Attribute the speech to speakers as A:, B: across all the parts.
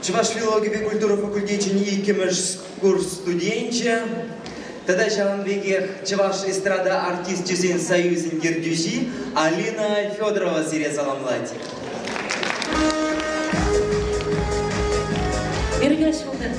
A: Чуваш филология культура факультете не кемеш курс студенче. Тогда жалан вегех чуваш эстрада артист чизин союзин гердюжи Алина Федорова зире саламлати.
B: Иргаш булды.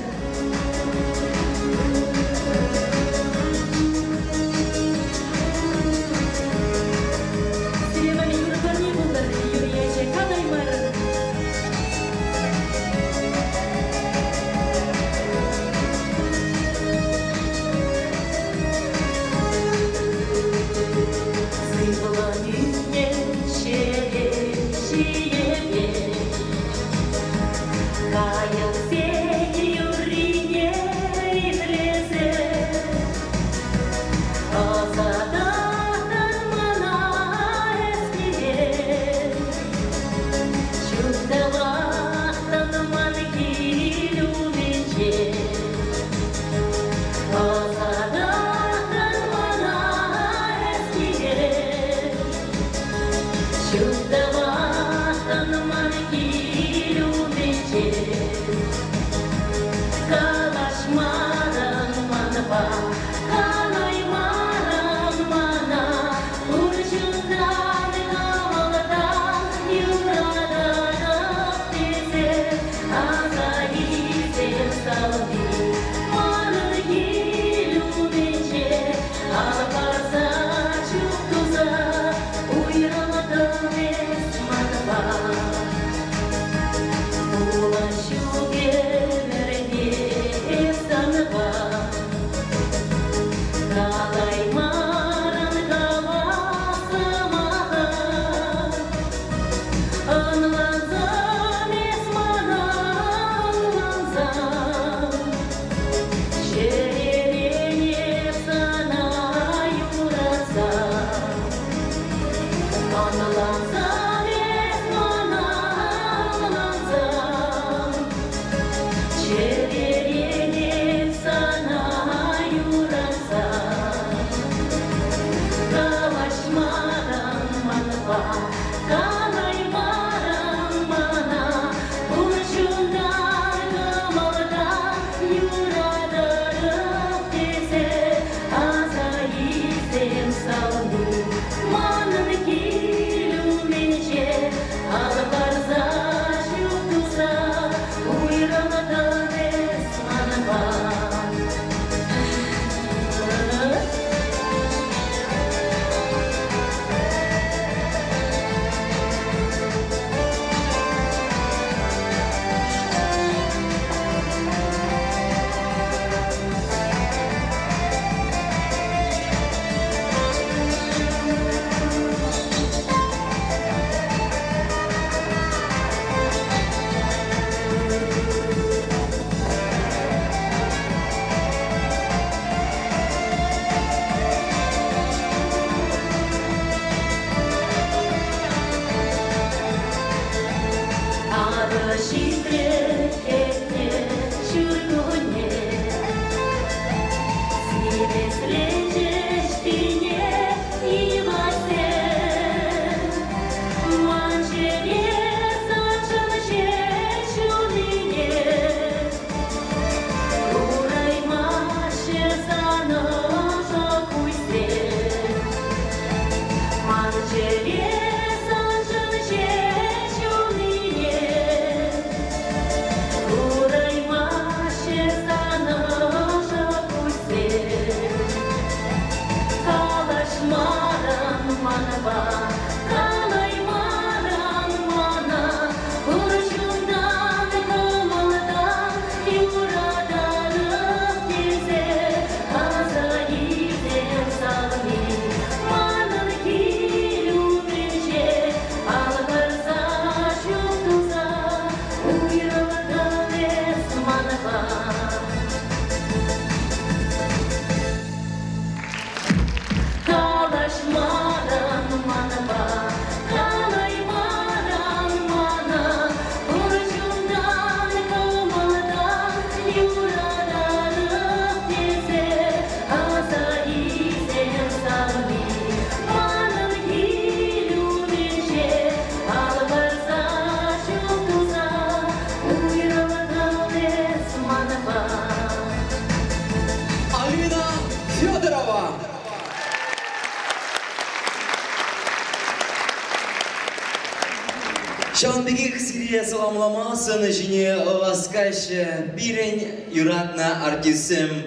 A: Шаунбегих Сирия саламламасын жіне васкайшы бирен юратна артистім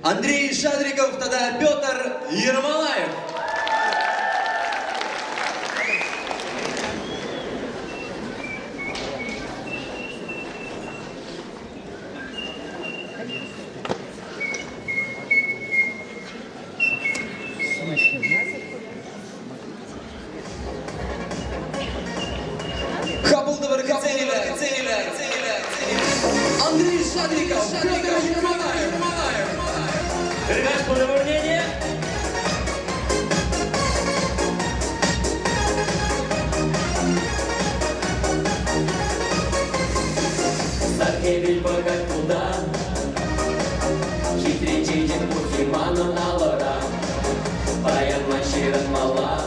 A: Андрей Шадриков, тада Петр Ермолаев. Андрей Шадриков, Петр Ермолаев.
B: Передач подавление. Саркевель богат куда? Хитричейден пухиману налора. Баян маширан мала.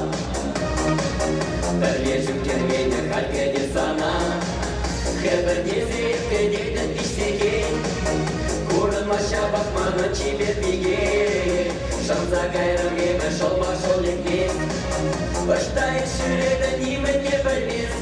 B: Терлежим кервейдер халькеде сана. Хебер дезет кедейден иштеген. Курын маша бакманы чибет биге. Шамза кайрым еме шолма шол еңген. Баштайын шүреді нимін не білмес.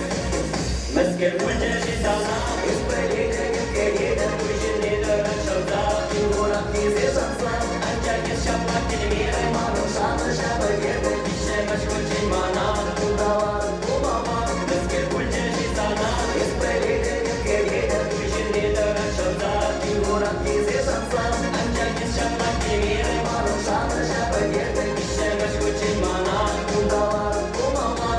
B: Мәскер мүлде житана. Үз біледі кедейден күшін едірін шылда. Күңгурап тезе шанса. Анчакес шаплак келмері. Маның шаны шабы керді. Кеше мәшкүлчен мана. Күндалар бұлмама. Мәскер мүлде житана. Үз біледі кедейден күшін едірін шылда. Күңгурап тезе шанса. Анчакес шаплак келмері. Маның шаны шабы керді. Кеше мәшкүлчен мана. Күндалар бұлмама.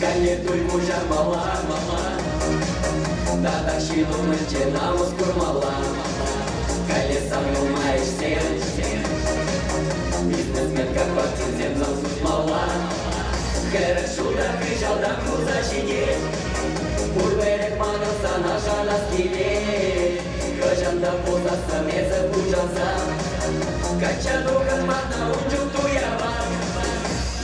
B: Калетуль мужа мала, Тадак шилу мынче намус курмала. Колесам юмаешь сен, Бизнесмен как партизан засуд мала. Хорошо да кричал да круза сидеть. Урберек манился наша на скеле. Кожан да позаса мезе пужаса. Кача духан мата унчук туява.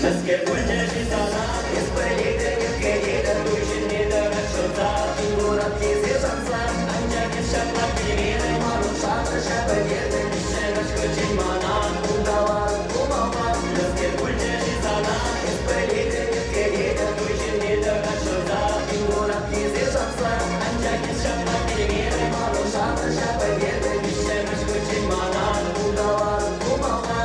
B: Мәскер бүлде житана. Испалиды кедейді күшін едірін шылда. Күңгурап тезе шанса. Анчакес шаплак келмері. Маның шаны шабы дерді. Кеше мәшкүлчен мана. Күндалар бұлмама. Мәскер бүлде житана. Испалиды кедейді күшін едірін шылда. Күңгурап тезе шанса. Анчакес шаплак келмері. Маның шаны шабы дерді. Кеше мәшкүлчен мана. Күндалар бұлмама.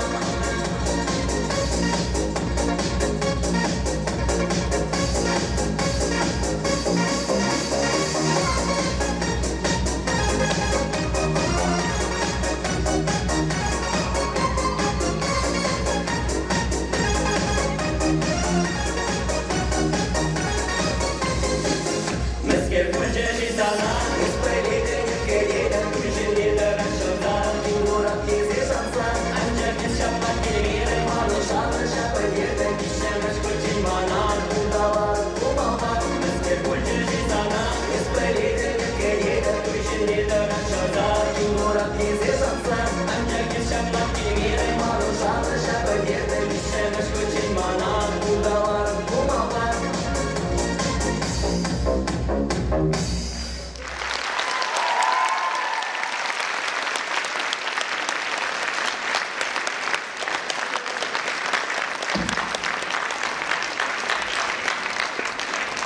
B: Мәскер бүлде житана. Испалиды кедейді күшін едірін шылда. Күңгурап тезе шанса. Анчакес шаплак келмері. Маның шаны шабы дерді. Кеше мәшкүлчен мана. Күндалар бұлмама. Мәскер бүлде житана. Испалиды кедейді күшін едірін шылда. Күңгурап тезе шанса. Анчакес шаплак келмері. Маның шаны шабы дерді. Кеше мәшкүлчен мана. Күндалар бұлмама.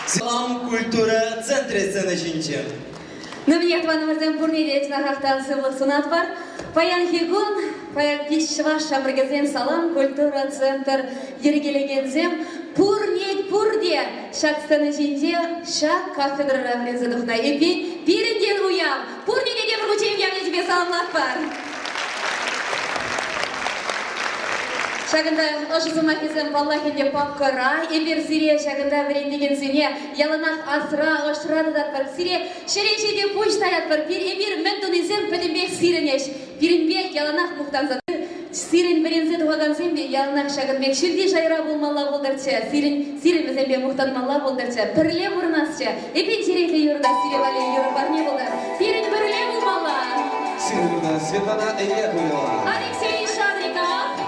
A: Салам культура центре сцены жінче.
C: Нымнет ванымыздың пурнедет нахақтан сывлық сунат бар. Паян хигун, паян пишшыва шамыргезем салам культура центр ергелегензем. Пурнет пурде шак сцены жінже шак кафедра раврезі дұхна. Эпи пирінден уям. Пурнедеде бір күчем яңе тебе саламлақ бар. Шагында ошысыма кезем баллахинде папкара, эпир сире шагында бірендеген сене, яланақ асыра, ошырады датпар сире, шереншеде почта ятпар, пир эпир ментунизем пәдімбек сиренеш, пирінбек яланақ мұқтанзады, сирен бірензе туғадан зембе, яланақ шагынбек шілде жайра болмалла болдырчы, сирен бізембе мұқтанмалла болдырчы, пірле бұрнасчы, эпин тереклі юрда сире вале юры барне болды, пирін бірле болмалла.
D: Сирена Светлана Яковлева.
C: Алексей Шадриков.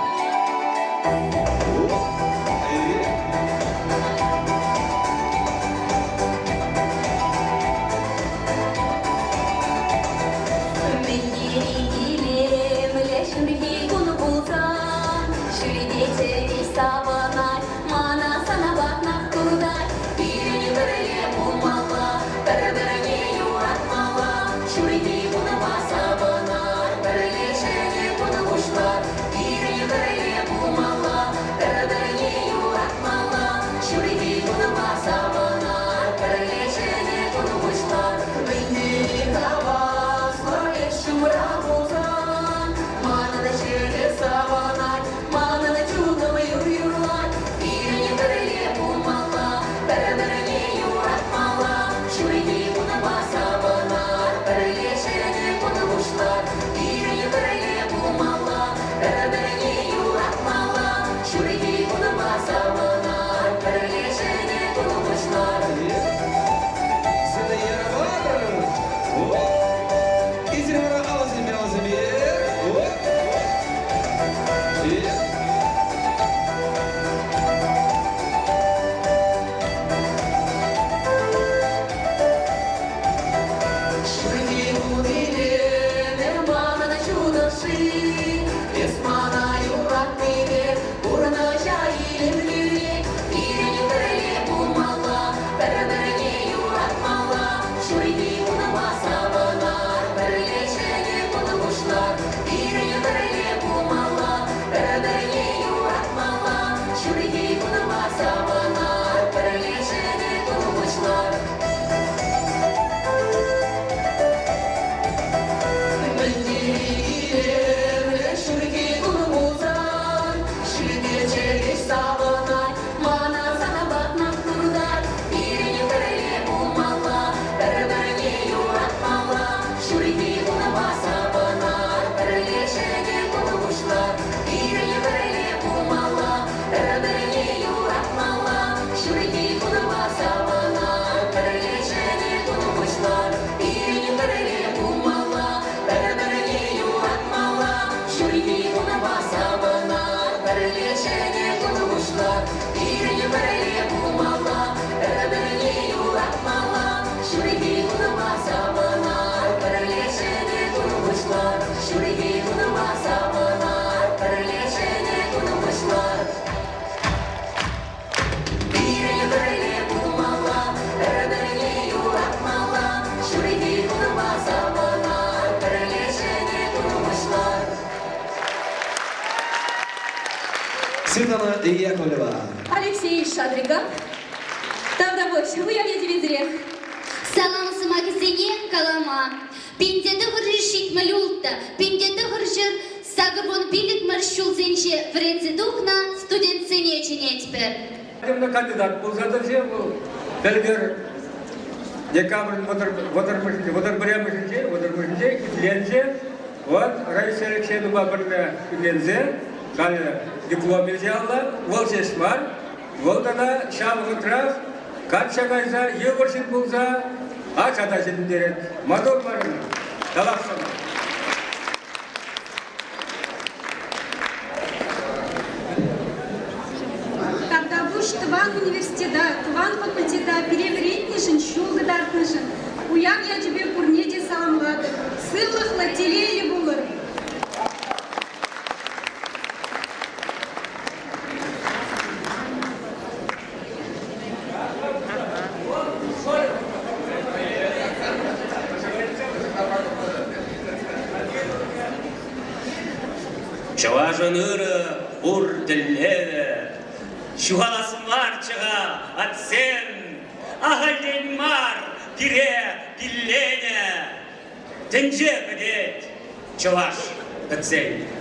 C: Мендiri ile mleşmhi шүридете сабанай, мана санабатнақ турдай, биріне біріле болмала, бір-біріне юратмала, шүриди бұны басабанай, біріле және бұны ұшлар, биріне біріле болмала, бір-біріне юратмала, шүриди бұны басабанай, біріле және бұны ұшлар, бейнелі табас, ларет шумра болсан, мананы жерде сабанай, мананы чудылы юр-юрлар, биріне біріле болмала, бір-біріне юратмала, шүриди бұны басабанай, біріле және бұны ұшлар, биріне біріле болмала, бір-біріне юратмала, шүриди бұны басабанай, біріле және бұны ұшлар.
D: Сыны ярамадыр. Изермара алызым.
C: Шүриди бұнилер, мананы чудышы, бес мана юратмейдер, бұрыны жайылемлер, биріне біріле болмала, бір-біріне юратмала, шүриди бұны басабанар, біріле және бұны ұшлар, биріне біріле болмала, бір-біріне юратмала, шүриди бұны басабанар, біріле және бұны ұшлар.
D: Светлана Яковлева.
C: Алексей Шадриков. Тавдабош, вы являете визирек.
E: Салам сымакисене калама. Пиндеті ғыржышит мәлюлтта. Пиндеті ғыржыр сағырбон билік маршул зенше вреці духна студент сене ченетпер.
F: Темно кандидат бұл задырже, бұл дәлгер декабрь водырмышынже, үтленже, вот Раиса Алексеевна біріне үтлензе, калі диплом алды, ол шешмар, ол дана шабығы тұрақ, қанша қайса, еғыршын болса, ақшада жетіндерет. Мотор барына, талақсана.
G: Когда буш тван университета, тван факультета перевреднішін, шулгыдартнышын, уяк я тебе курнете саламлады, сыллық лателейлі болыр.
H: Çavaşanırı vur dillere, şuhalasın varçığa atsen, ahalden mar dire dillene, tence bedet, çavaş atsen.